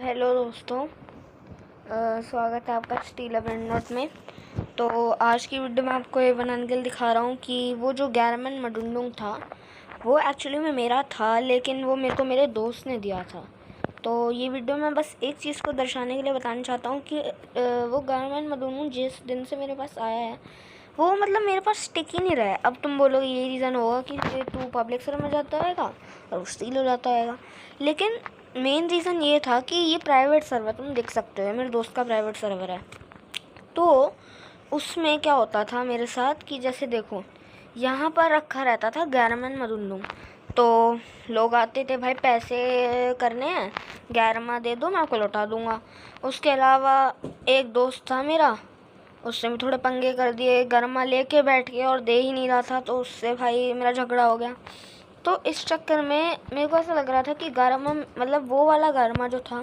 Hello दोस्तों, स्वागत है आपका स्टील नोट में। तो आज की वीडियो में आपको ये बनाने के लिए दिखा रहा हूँ कि वो जो गैरमन मडुंडुंग था वो एक्चुअली में मेरा था, लेकिन वो मेरे को मेरे दोस्त ने दिया था। तो ये वीडियो में बस एक चीज़ को दर्शाने के लिए बताना चाहता हूँ कि वो गैरमन मडुंडुंग जिस दिन से मेरे पास आया है वो मतलब मेरे पास टिक ही नहीं रहा है। अब तुम बोलोगे ये रीज़न होगा कि तू पब्लिक सर्वर में जाता रहेगा और स्टील हो जाता रहेगा, लेकिन मेन रीज़न ये था कि ये प्राइवेट सर्वर, तुम देख सकते हो मेरे दोस्त का प्राइवेट सर्वर है। तो उसमें क्या होता था मेरे साथ कि जैसे देखो यहाँ पर रखा रहता था गैरमन मडुंडुंग। तो लोग आते थे, भाई पैसे करने हैं, गैरमा दे दो, मैं आपको लौटा दूँगा। उसके अलावा एक दोस्त था मेरा, उसने भी थोड़े पंगे कर दिए, गरमा लेके बैठ गया और दे ही नहीं रहा था, तो उससे भाई मेरा झगड़ा हो गया। तो इस चक्कर में मेरे को ऐसा लग रहा था कि गरमा मतलब वो वाला गरमा जो था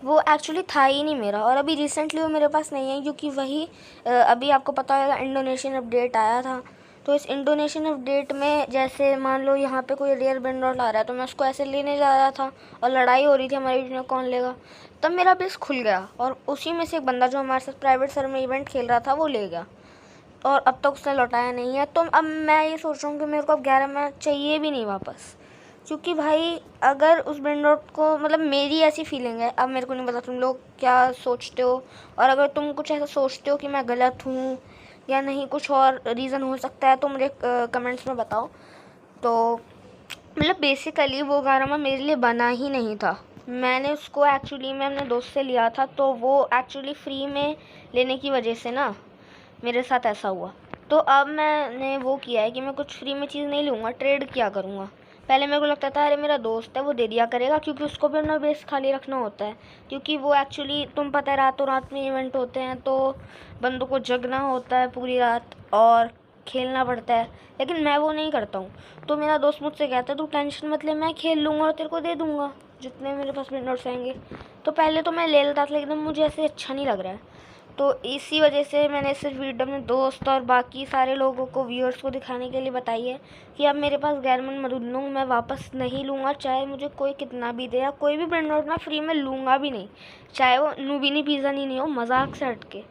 वो एक्चुअली था ही नहीं मेरा, और अभी रिसेंटली वो मेरे पास नहीं है क्योंकि वही अभी आपको पता होगा इंडोनेशियन अपडेट आया था। तो इस इंडोनेशियन अपडेट में जैसे मान लो यहाँ पे कोई रेयर बेंडोट आ रहा है तो मैं उसको ऐसे लेने जा रहा था और लड़ाई हो रही थी हमारे बीच में कौन लेगा, तब मेरा बेस खुल गया और उसी में से एक बंदा जो हमारे साथ प्राइवेट सर्वर में इवेंट खेल रहा था वो ले गया और अब तक उसने लौटाया नहीं है। तो अब मैं ये सोच रहा हूँ कि मेरे को अब 11 मैच चाहिए भी नहीं वापस, क्योंकि भाई अगर उस ब्रेंडोट को मतलब मेरी ऐसी फीलिंग है, अब मेरे को नहीं पता तुम लोग क्या सोचते हो, और अगर तुम कुछ ऐसा सोचते हो कि मैं गलत हूँ या नहीं, कुछ और रीज़न हो सकता है तो मुझे कमेंट्स में बताओ। तो मतलब बेसिकली वो गारमा मेरे लिए बना ही नहीं था। मैंने उसको एक्चुअली मैं अपने दोस्त से लिया था, तो वो एक्चुअली फ्री में लेने की वजह से ना मेरे साथ ऐसा हुआ। तो अब मैंने वो किया है कि मैं कुछ फ्री में चीज़ नहीं लूँगा, ट्रेड क्या करूँगा। पहले मेरे को लगता था अरे मेरा दोस्त है वो दे दिया करेगा, क्योंकि उसको भी अपना बेस खाली रखना होता है, क्योंकि वो एक्चुअली तुम पता है रातों रात में इवेंट होते हैं तो बंदों को जगना होता है पूरी रात और खेलना पड़ता है, लेकिन मैं वो नहीं करता हूँ। तो मेरा दोस्त मुझसे कहता है तू टेंशन मत ले, मैं खेल लूँगा और तेरे को दे दूँगा जितने मेरे पास विंडोज आएंगे। तो पहले तो मैं ले लेता था, लेकिन मुझे ऐसे अच्छा नहीं लग रहा है। तो इसी वजह से मैंने सिर्फ वीडियो अपने दोस्त और बाकी सारे लोगों को, व्यूअर्स को दिखाने के लिए बताई है कि अब मेरे पास गैरमन मडुंडुंग मैं वापस नहीं लूँगा, चाहे मुझे कोई कितना भी दे या कोई भी ब्रेंड नोट मैं फ्री में लूँगा भी नहीं, चाहे वो नूबिनी पिज़्ज़ा नहीं हो, मजाक से हट के।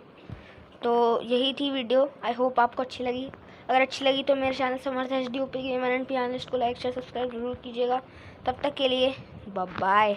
तो यही थी वीडियो, आई होप आपको अच्छी लगी। अगर अच्छी लगी तो मेरे channel Samarth H D O P gamer and pianist को लाइक शेयर सब्सक्राइब जरूर कीजिएगा। तब तक के लिए बाय बाय।